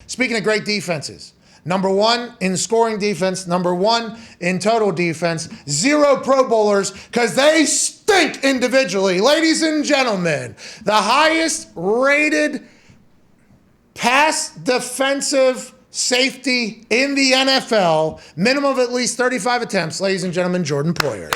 Speaking of great defenses, number 1 in scoring defense, number 1 in total defense, 0 Pro Bowlers because they stink individually. Ladies and gentlemen, the highest rated pass defensive safety in the NFL, minimum of at least 35 attempts. Ladies and gentlemen, Jordan Poyer.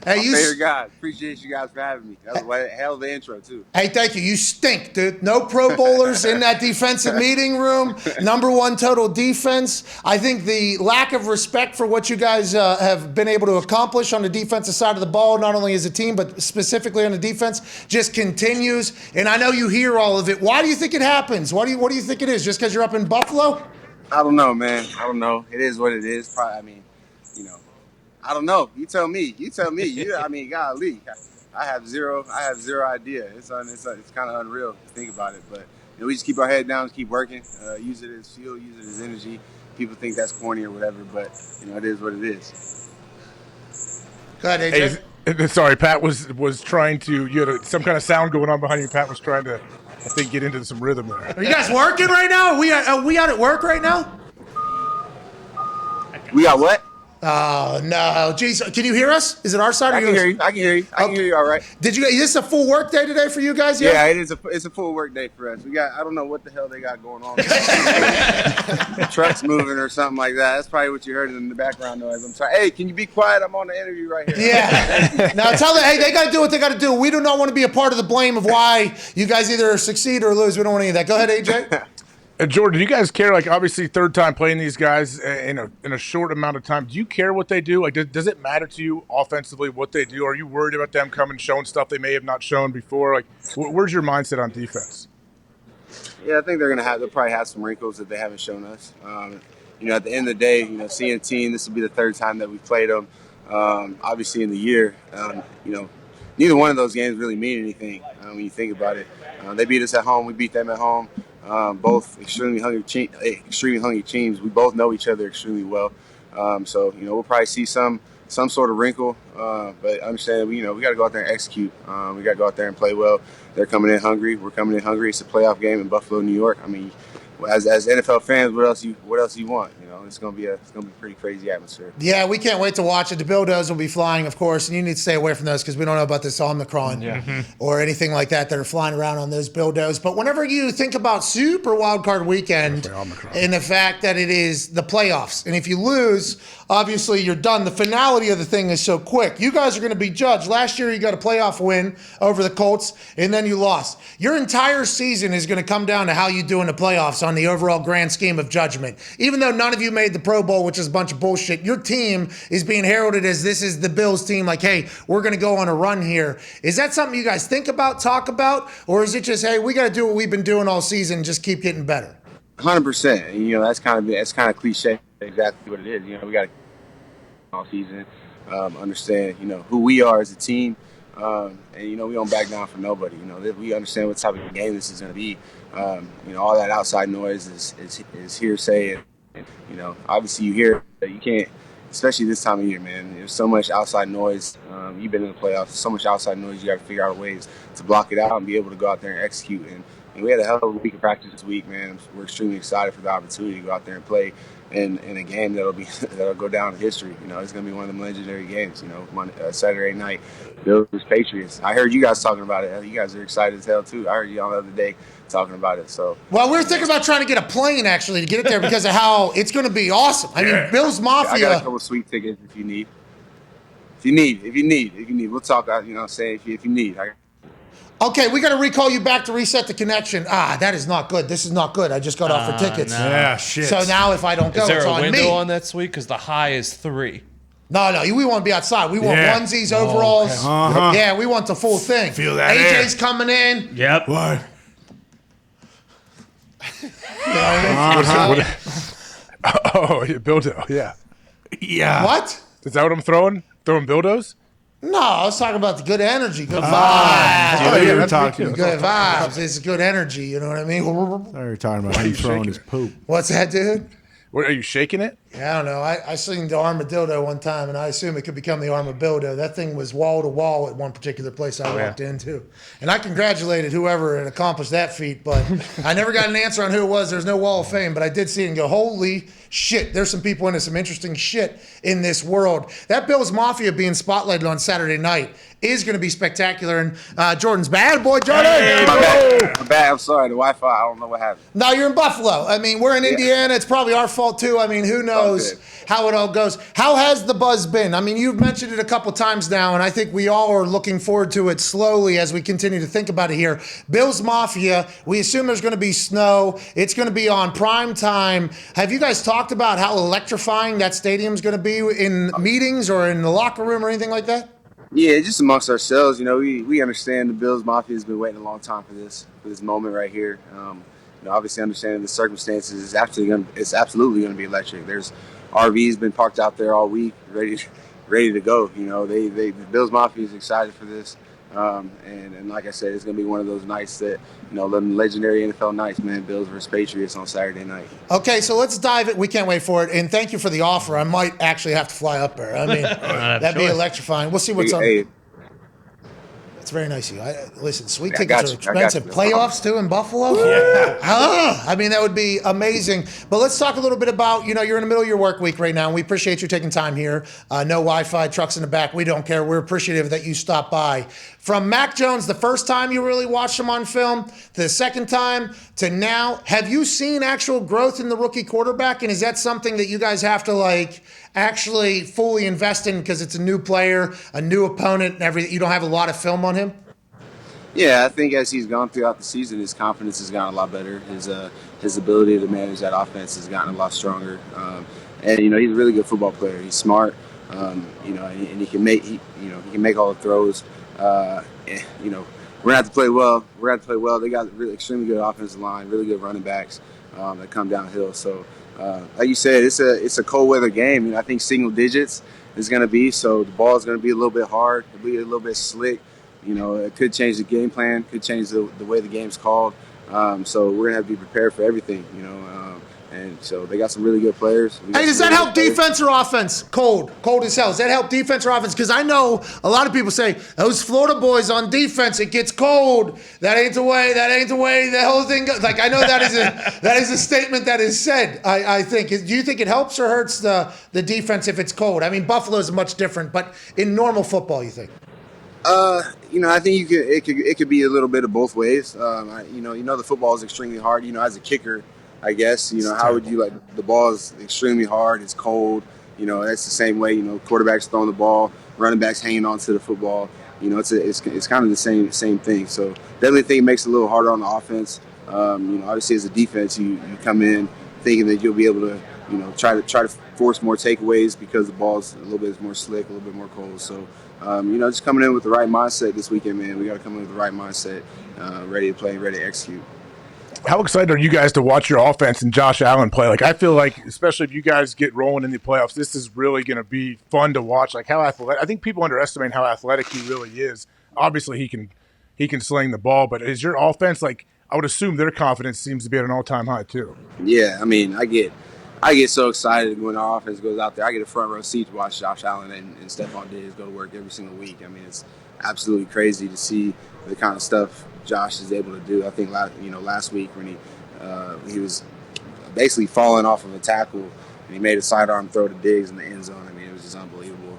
Hey, you favorite guys. Appreciate you guys for having me. That was a hell of an intro, too. Hey, thank you. You stink, dude. No Pro Bowlers in that defensive meeting room. Number 1 total defense. I think the lack of respect for what you guys have been able to accomplish on the defensive side of the ball, not only as a team, but specifically on the defense, just continues. And I know you hear all of it. Why do you think it happens? What do you think it is? Just because you're up in Buffalo? I don't know, man. I don't know. It is what it is. Probably, I don't know. You tell me. Golly, I have zero idea. It's kind of unreal to think about it. But we just keep our head down, keep working, use it as fuel, use it as energy. People think that's corny or whatever, but it is what it is. Go ahead, AJ. Hey, sorry, Pat was trying to. You had some kind of sound going on behind you. Pat was trying to, I think, get into some rhythm there. Are you guys working right now? Are we out at work right now? We got what? Oh, no. Geez, can you hear us? Is it our side? I can hear you. I can hear you all right. Is this a full work day today for you guys? Yeah, it is. It's a full work day for us. I don't know what the hell they got going on. Trucks moving or something like that. That's probably what you heard in the background noise. I'm sorry. Hey, can you be quiet? I'm on the interview right here. Yeah. Now tell them, hey, they got to do what they got to do. We do not want to be a part of the blame of why you guys either succeed or lose. We don't want any of that. Go ahead, AJ. Jordan, do you guys care? Like, obviously, third time playing these guys in a short amount of time. Do you care what they do? Like, does it matter to you offensively what they do? Are you worried about them coming showing stuff they may have not shown before? Like, where's your mindset on defense? Yeah, I think they'll probably have some wrinkles that they haven't shown us. At the end of the day, seeing a team, this will be the third time that we've played them. Obviously, in the year, neither one of those games really mean anything when you think about it. They beat us at home. We beat them at home. Both extremely hungry teams. We both know each other extremely well. So we'll probably see some sort of wrinkle. But understand, we got to go out there and execute. We got to go out there and play well. They're coming in hungry. We're coming in hungry. It's a playoff game in Buffalo, New York. I mean, as NFL fans, what else you want? It's gonna be a pretty crazy atmosphere. Yeah, we can't wait to watch it. The Bildos will be flying, of course, and you need to stay away from those because we don't know about this Omicron or anything like that are flying around on those Bildos. But whenever you think about Super Wildcard Weekend and the fact that it is the playoffs, and if you lose, obviously you're done. The finality of the thing is so quick. You guys are going to be judged. Last year you got a playoff win over the Colts, and then you lost. Your entire season is going to come down to how you do in the playoffs on the overall grand scheme of judgment. Even though none of you made the Pro Bowl, which is a bunch of bullshit, your team is being heralded as this is the Bills team. Like, hey, we're going to go on a run here. Is that something you guys think about, talk about, or is it just, hey, we got to do what we've been doing all season and just keep getting better? 100%. That's kind of cliche. Exactly what it is. We got to all season, understand, who we are as a team, and we don't back down for nobody. We understand what type of game this is going to be. All that outside noise is hearsay, and obviously you hear that you can't, especially this time of year, man. There's so much outside noise. You've been in the playoffs, so much outside noise. You got to figure out ways to block it out and be able to go out there and execute. And we had a hell of a week of practice this week, man. We're extremely excited for the opportunity to go out there and play in a game that'll go down in history. It's going to be one of them legendary games. Saturday night, Bills Patriots. I heard you guys talking about it. You guys are excited as hell too. I heard you on the other day talking about it. So, well, we're thinking about trying to get a plane actually to get it there because of how it's going to be awesome. I mean, Bills Mafia. I got a couple of sweet tickets if you need. If you need, we'll talk. Say if you need. Okay, we got to recall you back to reset the connection. That is not good. This is not good. I just got offered tickets. No. Yeah, shit. So now if I don't go, it's on me. Is there a window on that suite? Because the high is 3. No, we want to be outside. We want onesies, overalls. Okay. Uh-huh. Yeah, we want the full thing. Feel that AJ's coming in. Yep. What? Oh, yeah, Bildo, yeah. Yeah. What? Is that what I'm throwing? Throwing Bildos? No, I was talking about the good energy, good vibes. You were talking. Good vibes. It's good energy, you know what I mean? I thought you were talking about him throwing his poop. What's that, dude? What, are you shaking it? Yeah, I don't know. I seen the armadillo one time, and I assume it could become the armadillo. That thing was wall to wall at one particular place I walked into. And I congratulated whoever had accomplished that feat, but I never got an answer on who it was. There's no wall of fame, but I did see it and go, holy shit, there's some people into some interesting shit in this world. That Bills Mafia being spotlighted on Saturday night is going to be spectacular. And Jordan's bad boy, Jordan. My bad. I'm sorry. The Wi-Fi. I don't know what happened. No, you're in Buffalo. I mean, we're in Indiana. It's probably our fault too. I mean, who knows how it all goes? How has the buzz been? I mean, you've mentioned it a couple times now, and I think we all are looking forward to it slowly as we continue to think about it here. Bills Mafia. We assume there's going to be snow. It's going to be on prime time. Have you guys talked about how electrifying that stadium's going to be in meetings or in the locker room or anything like that? Yeah, just amongst ourselves, we understand the Bills Mafia has been waiting a long time for this moment right here. Obviously understanding the circumstances is absolutely going to be electric. There's RVs been parked out there all week, ready to go. The Bills Mafia is excited for this, and like I said, it's going to be one of those nights that the legendary NFL nights, man. Bills versus Patriots on Saturday night. Okay, so let's dive it. We can't wait for it. And thank you for the offer. I might actually have to fly up there. I mean, that'd be electrifying. We'll see what's on. Hey, that's very nice of you. Listen, sweet tickets are expensive. Playoffs too in Buffalo? Yeah. I mean, that would be amazing. But let's talk a little bit about, you're in the middle of your work week right now, and we appreciate you taking time here. No Wi-Fi, trucks in the back. We don't care. We're appreciative that you stopped by. From Mac Jones, the first time you really watched him on film, to the second time, to now, have you seen actual growth in the rookie quarterback? And is that something that you guys have to, actually fully invest in because it's a new player, a new opponent, and everything? You don't have a lot of film on him? Yeah, I think as he's gone throughout the season, his confidence has gotten a lot better. His ability to manage that offense has gotten a lot stronger. And he's a really good football player. He's smart. And he can make all the throws. We're gonna have to play well. They got really extremely good offensive line, really good running backs that come downhill. So, like you said, it's a cold weather game. I think single digits is gonna be, so the ball is gonna be a little bit hard. It'll be a little bit slick. It could change the game plan, could change the way the game's called. So we're gonna have to be prepared for everything. And so they got some really good players. Hey, does that help defense or offense? Cold as hell. Does that help defense or offense? Because I know a lot of people say, those Florida boys on defense, it gets cold. That ain't the way the whole thing goes. I know that is a statement that is said, I think. Do you think it helps or hurts the defense if it's cold? I mean, Buffalo is much different, but in normal football, you think? I think it could be a little bit of both ways. The football is extremely hard. As a kicker, I guess, how would you the ball is extremely hard. It's cold. That's the same way, quarterbacks throwing the ball, running backs hanging on to the football. It's kind of the same thing. So definitely think it makes it a little harder on the offense. Obviously as a defense, you come in thinking that you'll be able to, try to force more takeaways because the ball's a little bit more slick, a little bit more cold. So, just coming in with the right mindset this weekend, man. We got to come in with the right mindset, ready to play, ready to execute. How excited are you guys to watch your offense and Josh Allen play? I feel like, especially if you guys get rolling in the playoffs, this is really going to be fun to watch. How athletic? I think people underestimate how athletic he really is. Obviously, he can sling the ball, but is your offense I would assume their confidence seems to be at an all-time high too. Yeah, I mean, I get so excited when our offense goes out there. I get a front row seat to watch Josh Allen and Stephon Diggs go to work every single week. I mean, it's absolutely crazy to see the kind of stuff Josh is able to do. I think last week when he was basically falling off of a tackle and he made a sidearm throw to Diggs in the end zone. I mean, it was just unbelievable.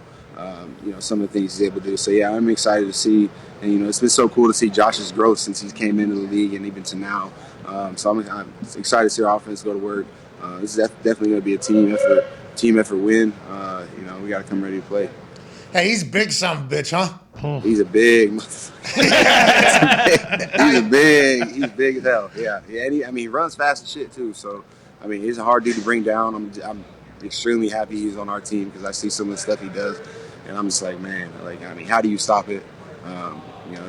Some of the things he's able to do. So yeah, I'm excited to see. And it's been so cool to see Josh's growth since he came into the league and even to now. So I'm excited to see our offense go to work. This is definitely going to be a team effort win. We got to come ready to play. Hey, he's big son of a bitch, huh? He's a big he's big as hell. Yeah. And he runs fast as shit too. So, I mean, he's a hard dude to bring down. I'm extremely happy he's on our team because I see some of the stuff he does. And I'm just like, man, how do you stop it?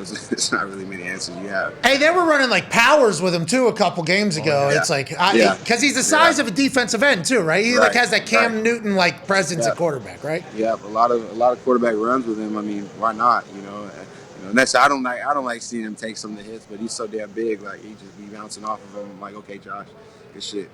It's not really many answers you have. Hey, they were running powers with him too a couple games ago. Yeah. It's because he's the size of a defensive end too, right? He has that Cam Newton presence at quarterback, right? Yeah, a lot of quarterback runs with him. I mean, why not? And that's I don't like seeing him take some of the hits, but he's so damn big. Like he just be bouncing off of him. I'm like, okay, Josh, good shit.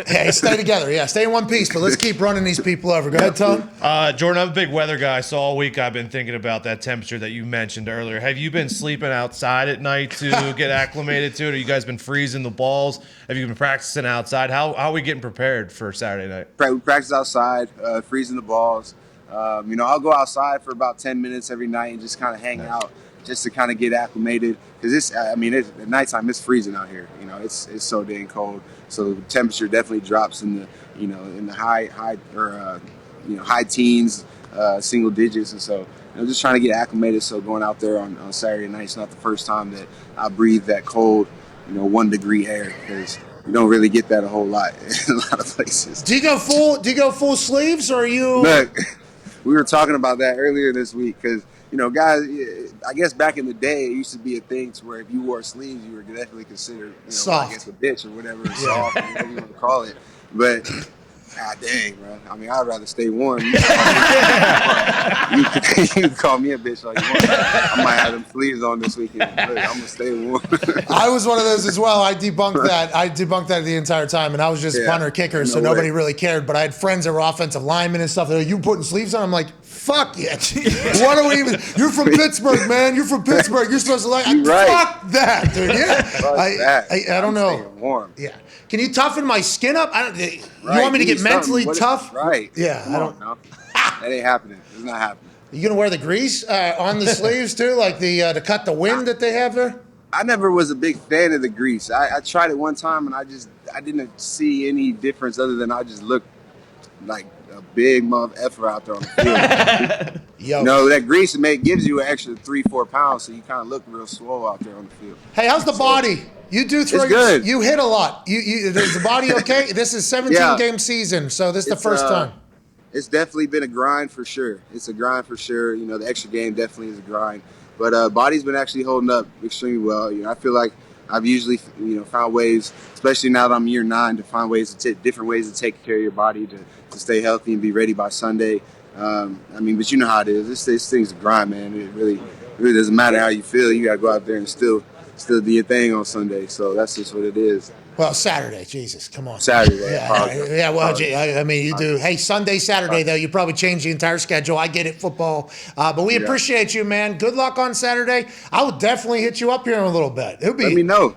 Hey, stay together. Yeah, stay in one piece. But let's keep running these people over. Go ahead, Tom. Jordan, I'm a big weather guy, so all week I've been thinking about that temperature that you mentioned earlier. Have you been sleeping outside at night to get acclimated to it? Or you guys been freezing the balls? Have you been practicing outside? How are we getting prepared for Saturday night? We practice outside, freezing the balls. I'll go outside for about 10 minutes every night and just kind of hang out, just to kind of get acclimated. Because at nighttime it's freezing out here. It's so dang cold. So the temperature definitely drops in the high teens, single digits, and so just trying to get acclimated. So going out there on Saturday night, it's not the first time that I breathe that cold, 1 degree air, because you don't really get that a whole lot in a lot of places. Do you go full sleeves, or are you? Look, we were talking about that earlier this week because, guys, I guess back in the day, it used to be a thing to where if you wore sleeves, you were definitely considered, soft. I guess a bitch or whatever, soft, whatever you want to call it. But, god dang, bro. I mean, I'd rather stay warm. You can call me a bitch like you want. I might have them sleeves on this weekend. Look, I'm going to stay warm. I was one of those as well. I debunked that the entire time, and I was just punter kicker, so nobody really cared. But I had friends that were offensive linemen and stuff. They're like, you putting sleeves on? I'm like, fuck yeah. What are we even? You're from Pittsburgh, man. You're from Pittsburgh. You're supposed to like. Right. Fuck that, dude. Yeah. I don't know. Warm. Yeah. Can you toughen my skin up? You want me to get mentally tough? Right. Yeah. I don't know. That ain't happening. It's not happening. You gonna wear the grease on the sleeves too, like the to cut the wind that they have there? I never was a big fan of the grease. I tried it one time and I didn't see any difference other than I just looked like a big mother effer out there on the field. Yo. No, that grease gives you an extra 3-4 pounds, so you kind of look real swole out there on the field. Hey, how's the body? You do throw. It's good. You hit a lot. Is the body okay? This is 17-game season, so this is the first time. It's definitely been a grind for sure. It's a grind for sure. The extra game definitely is a grind. But body's been actually holding up extremely well. I feel like I've usually found ways, especially now that I'm year 9, to find different ways to take care of your body to stay healthy and be ready by Sunday. But you know how it is. This thing's a grind, man. It really doesn't matter how you feel. You got to go out there and still do your thing on Sunday. So that's just what it is. Well, Saturday, Jesus, come on. Saturday. Yeah. Well, you do. Hey, Sunday, Saturday, though, you probably change the entire schedule. I get it, football. But we appreciate you, man. Good luck on Saturday. I will definitely hit you up here in a little bit. Let me know.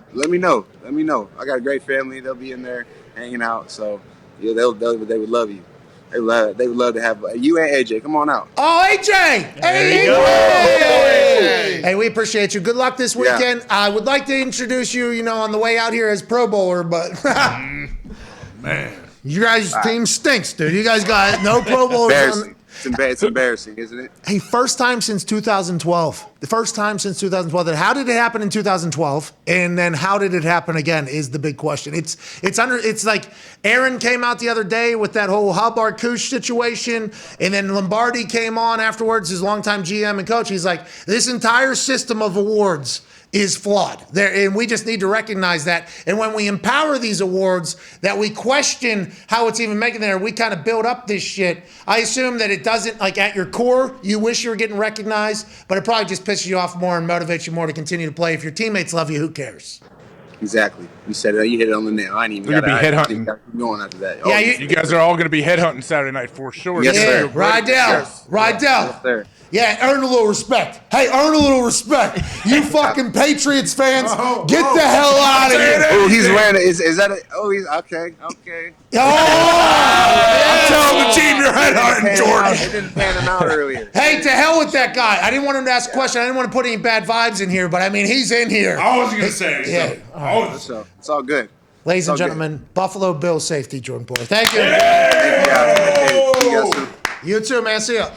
I got a great family. They'll be in there hanging out. So, they would love you. They would love to have you and AJ. Come on out. Oh, AJ! Hey, we appreciate you. Good luck this weekend. Yeah. I would like to introduce you, on the way out here as Pro Bowler, but man, you guys' team stinks, dude. You guys got no Pro Bowlers. It's embarrassing, isn't it? Hey, first time since 2012. The first time since 2012. How did it happen in 2012? And then how did it happen again is the big question. It's like Aaron came out the other day with that whole Hubbard Kush situation, and then Lombardi came on afterwards, his longtime GM and coach. He's like, this entire system of awards is flawed there, and we just need to recognize that. And when we empower these awards, that we question how it's even making there, we kind of build up this shit. I assume that it doesn't, like at your core, you wish you were getting recognized, but it probably just pisses you off more and motivates you more to continue to play. If your teammates love you, who cares? Exactly. You said it. You hit it on the nail. I ain't even got to be headhunting. Going after that. Yeah, you guys are all going to be headhunting Saturday night for sure. Yes, sir. Rydell. Yes, sir. Yeah, earn a little respect. Hey, earn a little respect. You fucking Patriots fans, get the hell out of here. Oh, he's wearing it. Is that a? Oh, he's okay. Oh, I'm telling the team you're headhunting, Jordan. It didn't pan him out earlier. Hey, to hell with that guy. I didn't want him to ask a question. I didn't want to put any bad vibes in here, but I mean, he's in here. I wasn't going to say. Yeah. So it's all good. Ladies and gentlemen, Buffalo Bills safety, Jordan Poyer. Thank you. Thank you. You too, man. See ya.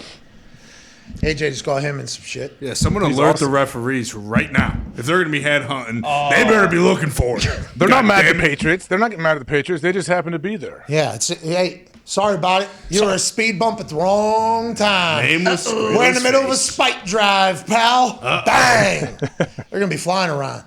AJ just called him and some shit. Yeah, someone alert the referees right now. If they're going to be headhunting, they better be looking for it. They're not mad at the Patriots. They're not getting mad at the Patriots. They just happen to be there. Yeah. Hey, sorry about it. You were a speed bump at the wrong time. Nameless. We're in the middle of a spike drive, pal. Bang. They're going to be flying around.